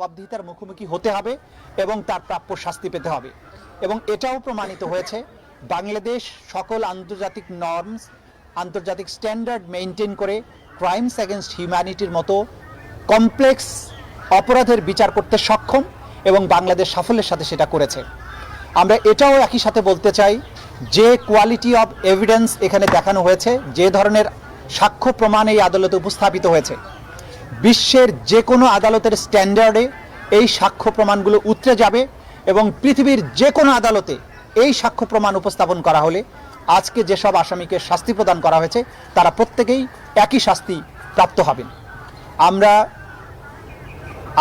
জবাবদিহিতার মুখোমুখি হতে হবে এবং তার প্রাপ্য শাস্তি পেতে হবে। এবং এটাও প্রমাণিত হয়েছে, বাংলাদেশ সকল আন্তর্জাতিক নর্মস, আন্তর্জাতিক স্ট্যান্ডার্ড মেনটেন করে ক্রাইমস এগেনস্ট হিউম্যানিটির মতো কমপ্লেক্স অপরাধের বিচার করতে সক্ষম এবং বাংলাদেশ সাফল্যের সাথে সেটা করেছে। আমরা এটাও একই সাথে বলতে চাই যে কোয়ালিটি অফ এভিডেন্স এখানে দেখানো হয়েছে, যে ধরনের সাক্ষ্য প্রমাণ এই আদালতে উপস্থাপিত হয়েছে, বিশ্বের যে কোনো আদালতের স্ট্যান্ডার্ডে এই সাক্ষ্য প্রমাণগুলো উতরে যাবে এবং পৃথিবীর যে কোনো আদালতে এই সাক্ষ্য প্রমাণ উপস্থাপন করা হলে আজকে যেসব আসামিকে শাস্তি প্রদান করা হয়েছে তারা প্রত্যেকেই একই শাস্তি প্রাপ্ত হবেন। আমরা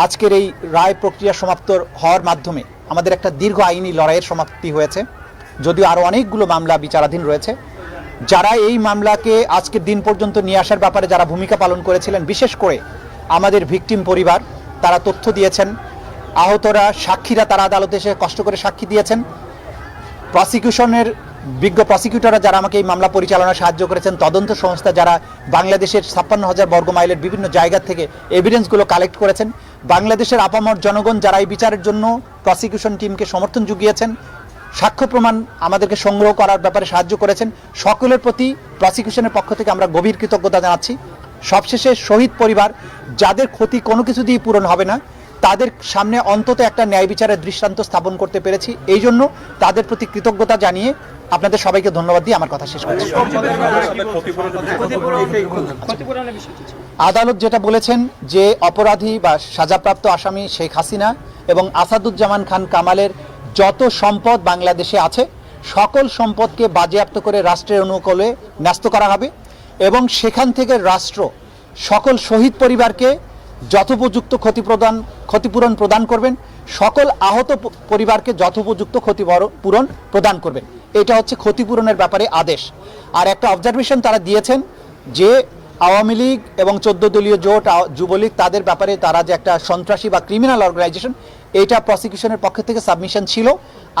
আজকের এই রায় প্রক্রিয়া সমাপ্ত হওয়ার মাধ্যমে আমাদের একটা দীর্ঘ আইনি লড়াইয়ের সমাপ্তি হয়েছে, যদিও আরও অনেকগুলো মামলা বিচারাধীন রয়েছে। যারা এই মামলাকে আজকের দিন পর্যন্ত নিয়ে আসার ব্যাপারে যারা ভূমিকা পালন করেছিলেন, বিশেষ করে আমাদের ভিকটিম পরিবার, তারা তথ্য দিয়েছেন, আহতরা, সাক্ষীরা তারা আদালতে এসে কষ্ট করে সাক্ষী দিয়েছেন, প্রসিকিউশনের বিজ্ঞ প্রসিকিউটররা যারা আমাকে এই মামলা পরিচালনায় সাহায্য করেছেন, তদন্ত সংস্থা যারা বাংলাদেশের 56,000 বর্গ মাইলের বিভিন্ন জায়গা থেকে এভিডেন্সগুলো কালেক্ট করেছেন, বাংলাদেশের আপামর জনগণ যারা এই বিচারের জন্য প্রসিকিউশন টিমকে সমর্থন জুগিয়েছেন, সাক্ষ্য প্রমাণ আমাদেরকে সংগ্রহ করার ব্যাপারে সাহায্য করেছেন, সকলের প্রতি প্রসিকিউশনের পক্ষ থেকে আমরা গভীর কৃতজ্ঞতা জানাচ্ছি। সবশেষে শহীদ পরিবার, যাদের ক্ষতি কোনো কিছু দিয়ে পূরণ হবে না, তাদের সামনে অন্তত একটা ন্যায় বিচারের দৃষ্টান্ত স্থাপন করতে পেরেছি, এই জন্য তাদের প্রতি কৃতজ্ঞতা জানিয়ে আপনাদের সবাইকে ধন্যবাদ দিয়ে আমার কথা শেষ করছি। আদালত যেটা বলেছেন যে অপরাধী বা সাজাপ্রাপ্ত আসামি শেখ হাসিনা এবং আসাদুজ্জামান খান কামালের যত সম্পদ বাংলাদেশে আছে সকল সম্পদকে বাজেয়াপ্ত করে রাষ্ট্রের অনুকূলে ন্যস্ত করা হবে এবং সেখান থেকে রাষ্ট্র সকল শহীদ পরিবারকে যথোপযুক্ত ক্ষতিপূরণ প্রদান করবেন, সকল আহত পরিবারকে যথোপযুক্ত ক্ষতিপূরণ প্রদান করবেন। এটা হচ্ছে ক্ষতিপূরণের ব্যাপারে আদেশ। আর একটা অবজারভেশন তারা দিয়েছেন যে আওয়ামী লীগ এবং 14 দলীয় জোট, যুবলীগ, তাদের ব্যাপারে তারা যে একটা সন্ত্রাসী বা ক্রিমিনাল অর্গানাইজেশন, এইটা প্রসিকিউশনের পক্ষ থেকে সাবমিশন ছিল।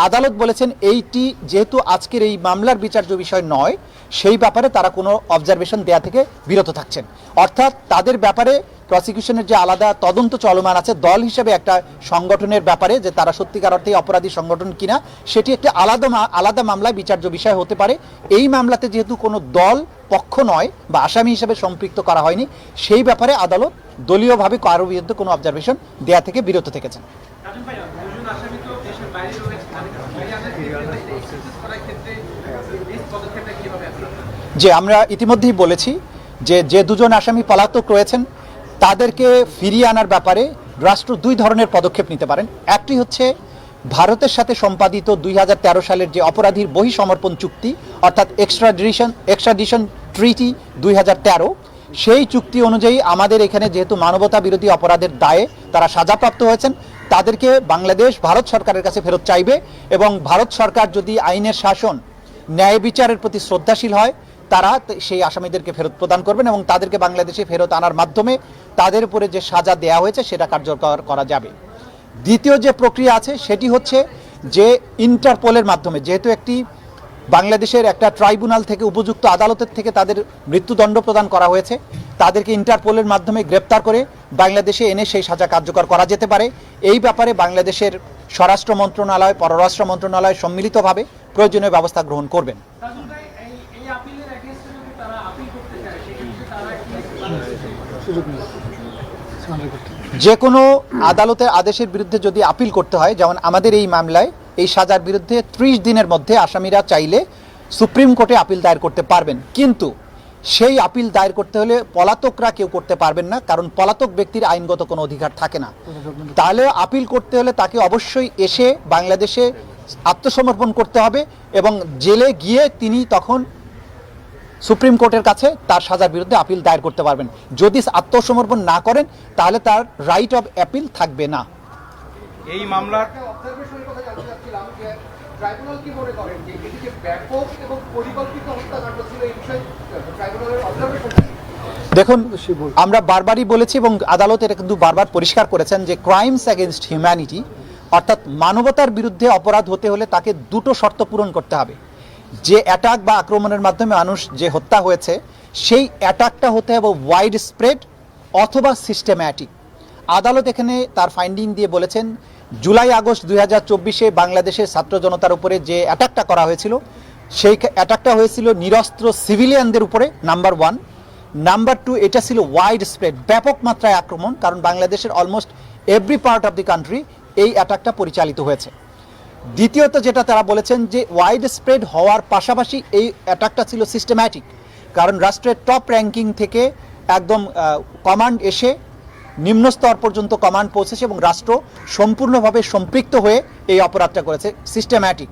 আদালত বলেছেন এইটি যেহেতু আজকের এই মামলার বিচার্য বিষয় নয়, সেই ব্যাপারে তারা কোনো অবজারভেশন দেয়া থেকে বিরত থাকছেন। অর্থাৎ তাদের ব্যাপারে প্রসিকিউশনের যে আলাদা তদন্ত চলমান আছে দল হিসেবে একটা সংগঠনের ব্যাপারে, যে তারা সত্যিকার অর্থে অপরাধী সংগঠন কিনা, সেটি একটি আলাদা মামলায় বিচার্য বিষয় হতে পারে। এই মামলাতে যেহেতু কোনো দল পক্ষ নয় বা আসামি হিসেবে সম্পৃক্ত করা হয়নি, সেই ব্যাপারে আদালত দলীয়ভাবে কারো বিরুদ্ধে কোনো অবজারভেশন দেয়া থেকে বিরত থেকেছেন। যে আমরা ইতিমধ্যেই বলেছি যে দুজন আসামি পলাতক রয়েছেন তাদেরকে ফিরিয়ে আনার ব্যাপারে রাষ্ট্র দুই ধরনের পদক্ষেপ নিতে পারেন। একটি হচ্ছে ভারতের সাথে সম্পাদিত 2013 সালের যে অপরাধীর বহিঃসমর্পণ চুক্তি, অর্থাৎ এক্সট্রাডিশন ট্রিটি 2013, সেই চুক্তি অনুযায়ী আমাদের এখানে যেহেতু মানবতা বিরোধী অপরাধের দায়ে তারা সাজাপ্রাপ্ত হয়েছেন, তাদেরকে বাংলাদেশ ভারত সরকারের কাছে ফেরত চাইবে এবং ভারত সরকার যদি আইনের শাসন, ন্যায় বিচারের প্রতি শ্রদ্ধাশীল হয়, তারা সেই আসামিদেরকে ফেরত প্রদান করবেন এবং তাদেরকে বাংলাদেশে ফেরত আনার মাধ্যমে তাদের উপরে যে সাজা দেয়া হয়েছে সেটা কার্যকর করা যাবে। দ্বিতীয় যে প্রক্রিয়া আছে সেটি হচ্ছে যে ইন্টারপোলের মাধ্যমে, যেহেতু একটি বাংলাদেশের একটা ট্রাইব্যুনাল থেকে, উপযুক্ত আদালতের থেকে তাদের মৃত্যুদণ্ড প্রদান করা হয়েছে, তাদেরকে ইন্টারপোলের মাধ্যমে গ্রেপ্তার করে বাংলাদেশে এনে সেই সাজা কার্যকর করা যেতে পারে। এই ব্যাপারে বাংলাদেশের স্বরাষ্ট্র মন্ত্রণালয়, পররাষ্ট্র মন্ত্রণালয় সম্মিলিতভাবে প্রয়োজনীয় ব্যবস্থা গ্রহণ করবেন। যে কোনো আদালতের আদেশের বিরুদ্ধে যদি আপিল করতে হয়, যেমন আমাদের এই মামলায় এই সাজার বিরুদ্ধে 30 দিনের মধ্যে আসামিরা চাইলে সুপ্রিম কোর্টে আপিল দায়ের করতে পারবেন, কিন্তু সেই আপিল দায়ের করতে হলে পলাতকরা কেউ করতে পারবেন না, কারণ পলাতক ব্যক্তির আইনগত কোনো অধিকার থাকে না। তাহলে আপিল করতে হলে তাকে অবশ্যই এসে বাংলাদেশে আত্মসমর্পণ করতে হবে এবং জেলে গিয়ে তিনি তখন সুপ্রিম কোর্টের কাছে তার সাজার বিরুদ্ধে আপিল দায়ের করতে পারবেন। যদি আত্মসমর্পণ না করেন তাহলে তার রাইট অফ অ্যাপিল থাকবে না। এই মামলার দেখুন, আমরা বারবারই বলেছি এবং আদালত এটা কিন্তু বারবার পরিষ্কার করেছেন যে ক্রাইমস এগেনস্ট হিউম্যানিটি, অর্থাৎ মানবতার বিরুদ্ধে অপরাধ হতে হলে তাকে দুটো শর্ত পূরণ করতে হবে। যে অ্যাটাক বা আক্রমণের মাধ্যমে মানুষ যে হত্যা হয়েছে, সেই অ্যাটাকটা হতে হবে ওয়াইড স্প্রেড অথবা সিস্টেম্যাটিক। আদালত এখানে তার ফাইন্ডিং দিয়ে বলেছেন জুলাই আগস্ট 2024-এ বাংলাদেশের ছাত্র জনতার উপরে যে অ্যাটাকটা করা হয়েছিল, সেই অ্যাটাকটা হয়েছিল নিরস্ত্র সিভিলিয়ানদের উপরে, নাম্বার 1। নাম্বার 2, এটা ছিল ওয়াইড স্প্রেড, ব্যাপক মাত্রায় আক্রমণ, কারণ বাংলাদেশের almost every part of the country এই অ্যাটাকটা পরিচালিত হয়েছে। দ্বিতীয়ত যেটা তারা বলেছেন যে ওয়াইড স্প্রেড হওয়ার পাশাপাশি এই অ্যাটাকটা ছিল সিস্টেম্যাটিক, কারণ রাষ্ট্রের টপ র্যাঙ্কিং থেকে একদম কমান্ড এসে নিম্ন স্তর পর্যন্ত কমান্ড পৌঁছেছে এবং রাষ্ট্র সম্পূর্ণভাবে সম্পৃক্ত হয়ে এই অপরাধটা করেছে, সিস্টেম্যাটিক।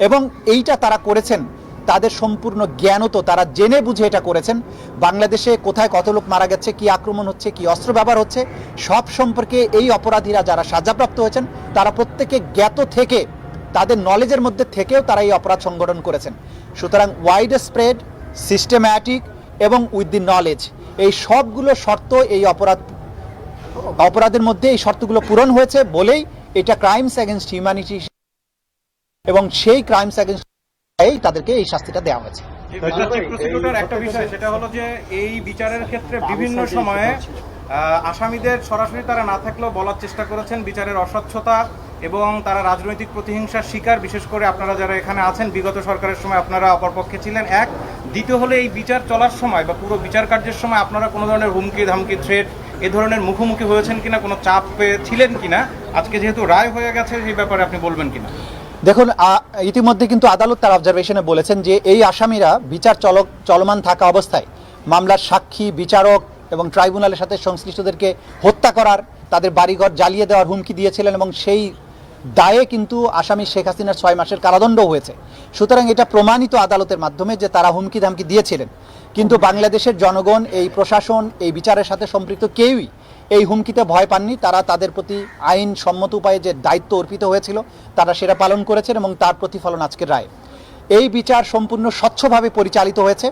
এবং এইটা তারা করেছেন তাদের সম্পূর্ণ জ্ঞানত, তারা জেনে বুঝে এটা করেছেন। বাংলাদেশে কোথায় কত লোক মারা গেছে, কি আক্রমণ হচ্ছে, কি অস্ত্র ব্যবহার হচ্ছে, সব সম্পর্কে এই অপরাধীরা যারা সাজাপ্রাপ্ত হয়েছেন তারা প্রত্যেকে জ্ঞাত থেকে, তাদের নলেজের মধ্যে থেকেও তারা এই অপরাধ সংগঠন করেছেন। সুতরাং ওয়াইড স্প্রেড, সিস্টেম্যাটিক এবং উইথ দি নলেজ, এই সবগুলো শর্ত এই অপরাধের মধ্যে এই শর্তগুলো পূরণ হয়েছে বলেই এটা ক্রাইমস এগেনস্ট হিউম্যানিটি, এবং সেই ক্রাইমস এগেনস্ট তাদেরকে এই শাস্তিটা দেওয়া হয়েছে। প্রসিকিউটর একটা বিষয়, সেটা হলো যে এই বিচারের ক্ষেত্রে বিভিন্ন সময়ে আসামিদের সরাসরি তারা না থাকলেও বলার চেষ্টা করেছেন বিচারের অস্বচ্ছতা এবং তারা রাজনৈতিক প্রতিহিংসার শিকার, বিশেষ করে আপনারা যারা এখানে আছেন বিগত সরকারের সময় আপনারা অপরপক্ষে ছিলেন। এক, দ্বিতীয় হলে এই বিচার চলার সময় বা পুরো বিচার কার্যের সময় আপনারা কোনো ধরনের হুমকি ধামকি থ্রেট এ ধরনের মুখোমুখি হয়েছেন কিনা, কোনো চাপ ছিলেন কিনা, আজকে যেহেতু রায় হয়ে গেছে সেই ব্যাপারে আপনি বলবেন কিনা? দেখুন, ইতিমধ্যে কিন্তু আদালত তার অবজারভেশনে বলেছেন যে এই আসামিরা বিচার চলমান থাকা অবস্থায় মামলার সাক্ষী, বিচারক এবং ট্রাইব্যুনালের সাথে সংশ্লিষ্টদেরকে হত্যা করার, তাদের বাড়িঘর জ্বালিয়ে দেওয়ার হুমকি দিয়েছিলেন এবং সেই দায়ে কিন্তু আসামি শেখ হাসিনার 6 মাসের কারাদণ্ড হয়েছে। সুতরাং এটা প্রমাণিত আদালতের মাধ্যমে যে তারা হুমকি ধামকি দিয়েছিলেন। কিন্তু বাংলাদেশের জনগণ, এই প্রশাসন, এই বিচারের সাথে সম্পৃক্ত কেউই এই হুমকিতে ভয় পাননি। তারা তাদের প্রতি আইন সম্মত উপায়ে যে দায়িত্ব অর্পিত হয়েছিল তারা সেটা পালন করেছেন এবং তার প্রতিফলন আজকের রায়। এই বিচার সম্পূর্ণ স্বচ্ছভাবে পরিচালিত হয়েছে।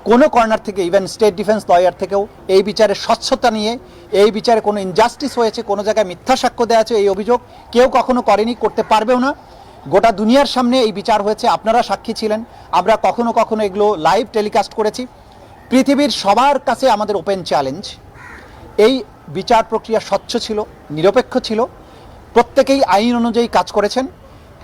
কোনো কর্নার থেকে, ইভেন স্টেট ডিফেন্স লয়ার থেকেও এই বিচারের স্বচ্ছতা নিয়ে, এই বিচারে কোনো ইনজাস্টিস হয়েছে, কোনো জায়গায় মিথ্যা সাক্ষ্য দেওয়া আছে, এই অভিযোগ কেউ কখনো করেনি, করতে পারবেও না। গোটা দুনিয়ার সামনে এই বিচার হয়েছে, আপনারা সাক্ষী ছিলেন, আমরা কখনো কখনো এগুলো লাইভ টেলিকাস্ট করেছি। পৃথিবীর সবার কাছে আমাদের ওপেন চ্যালেঞ্জ, এই বিচার প্রক্রিয়া স্বচ্ছ ছিল, নিরপেক্ষ ছিল, প্রত্যেকেই আইন অনুযায়ী কাজ করেছেন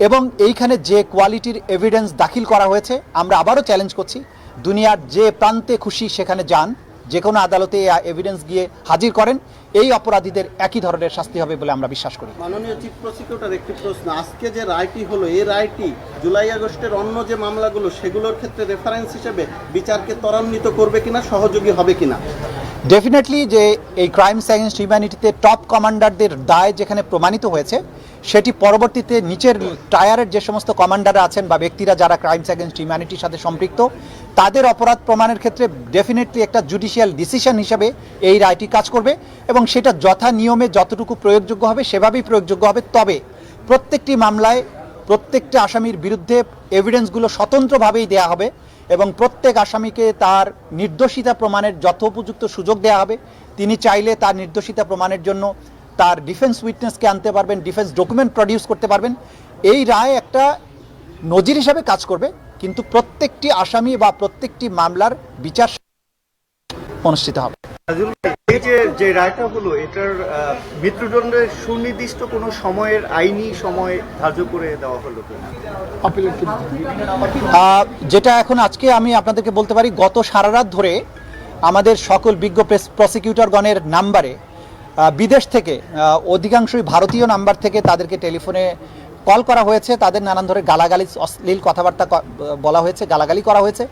এবং এইখানে যে কোয়ালিটির এভিডেন্স দাখিল করা হয়েছে, আমরা আবারও চ্যালেঞ্জ করছি, দুনিয়ার যে প্রান্তে খুশি সেখানে যান, যে কোনো আদালতে এভিডেন্স গিয়ে হাজির করেন, এই অপরাধীদের একই ধরনের শাস্তি হবে বলে আমরা বিশ্বাস করি। মাননীয় চিফ প্রসিকিউটর, একটি প্রশ্ন, আজকে যে রায়টি হলো, এই রায়টি জুলাই আগস্টের অন্য যে মামলাগুলো সেগুলোর ক্ষেত্রে রেফারেন্স হিসেবে বিচারকে ত্বরান্বিত করবে কিনা, সহযোগী হবে কিনা? ডেফিনেটলি যে এই ক্রাইমস এগেনস্ট হিউম্যানিটিতে টপ কমান্ডারদের দায় যেখানে প্রমাণিত হয়েছে, সেটি পরবর্তীতে নিচের টায়ারের যে সমস্ত কমান্ডাররা আছেন বা ব্যক্তিরা যারা ক্রাইমস এগেনস্ট হিউম্যানিটির সাথে সম্পৃক্ত, তাদের অপরাধ প্রমাণের ক্ষেত্রে ডেফিনেটলি একটা জুডিশিয়াল ডিসিশন হিসেবে এই রায়টি কাজ করবে এবং সেটা যথা নিয়মে যতটুকু প্রয়োগযোগ্য হবে সেভাবেই প্রয়োগযোগ্য হবে। তবে প্রত্যেকটি মামলায় প্রত্যেকটা আসামির বিরুদ্ধে এভিডেন্সগুলো স্বতন্ত্রভাবেই দেয়া হবে এবং প্রত্যেক আসামিকে তার নির্দোষিতা প্রমাণের যথোপযুক্ত সুযোগ দেওয়া হবে। তিনি চাইলে তার নির্দোষিতা প্রমাণের জন্য তার ডিফেন্স উইটনেসকে আনতে পারবেন, ডিফেন্স ডকুমেন্ট প্রডিউস করতে পারবেন। এই রায় একটা নজির হিসাবে কাজ করবে, কিন্তু প্রত্যেকটি আসামি বা প্রত্যেকটি মামলার বিচার অনুষ্ঠিত হবে। এই যে রায়টা হলো, এটার মৃত্যুদণ্ডের সুনির্দিষ্ট কোনো সময়ের আইনি সময় ধার্য করে দেওয়া হলো কিনা? যেটা এখন আজকে আমি আপনাদেরকে বলতে পারি, গত সারা রাত ধরে আমাদের সকল বিজ্ঞ প্রসিকিউটরগণের নাম্বারে বিদেশ থেকে, অধিকাংশই ভারতীয় নাম্বার থেকে তাদেরকে টেলিফোনে কল করা হয়েছে, তাদের নানান ধরনের গালাগালি, অশ্লীল কথাবার্তা বলা হয়েছে, গালাগালি করা হয়েছে।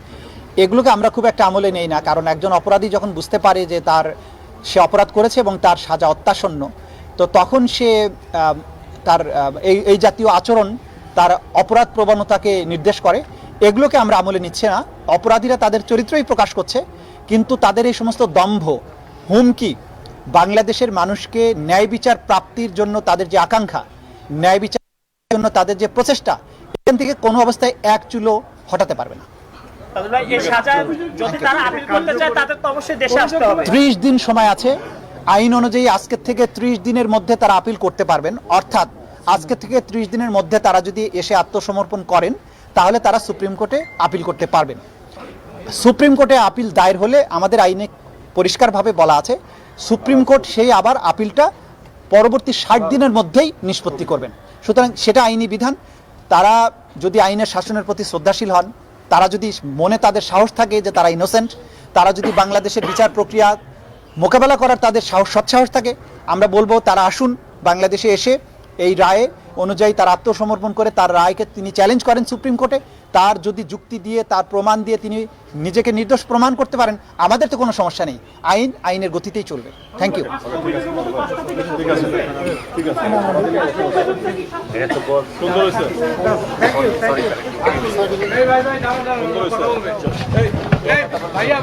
এগুলোকে আমরা খুব একটা আমলে নেই না, কারণ একজন অপরাধী যখন বুঝতে পারে যে সে অপরাধ করেছে এবং তার সাজা অত্যাসন্ন, তো তখন সে তার এই জাতীয় আচরণ তার অপরাধ প্রবণতাকে নির্দেশ করে। এগুলোকে আমরা আমলে নিচ্ছে না। অপরাধীরা তাদের চরিত্রই প্রকাশ করছে, কিন্তু তাদের এই সমস্ত দম্ভ, হুমকি, বাংলাদেশের মানুষকে ন্যায় বিচার প্রাপ্তির জন্য তাদের যে আকাঙ্ক্ষা, ন্যায় বিচারের জন্য তাদের যে প্রচেষ্টা, এখান থেকে কোনো অবস্থায় এক চুলো হটাতে পারবে না। 30 দিন সময় আছে আইন অনুযায়ী। আজকের থেকে 30 দিনের মধ্যে তারা আপিল করতে পারবেন। অর্থাৎ আজকে থেকে 30 দিনের মধ্যে তারা যদি এসে আত্মসমর্পণ করেন, তাহলে তারা সুপ্রিম কোর্টে আপিল করতে পারবেন। সুপ্রিম কোর্টে আপিল দায়ের হলে আমাদের আইনে পরিষ্কারভাবে বলা আছে, সুপ্রিম কোর্ট সেই আবার আপিলটা পরবর্তী 60 দিনের মধ্যেই নিষ্পত্তি করবেন। সুতরাং সেটা আইনি বিধান। তারা যদি আইনের শাসনের প্রতি শ্রদ্ধাশীল হন, তারা যদি মনে তাদের সাহস থাকে যে তারা ইনোসেন্ট, তারা যদি বাংলাদেশের বিচার প্রক্রিয়া মোকাবেলা করার তাদের সৎসাহস থাকে, আমরা বলবো তারা আসুন বাংলাদেশে এসে এই রায়ে অনুযায়ী তার আত্মসমর্পণ করে তার রায়কে তিনি চ্যালেঞ্জ করেন সুপ্রিম কোর্টে। তার যদি যুক্তি দিয়ে, তার প্রমাণ দিয়ে তিনি নিজেকে নির্দোষ প্রমাণ করতে পারেন, আমাদের তো কোনো সমস্যা নেই। আইনের গতিতেই চলবে। Thank you. ভাইয়া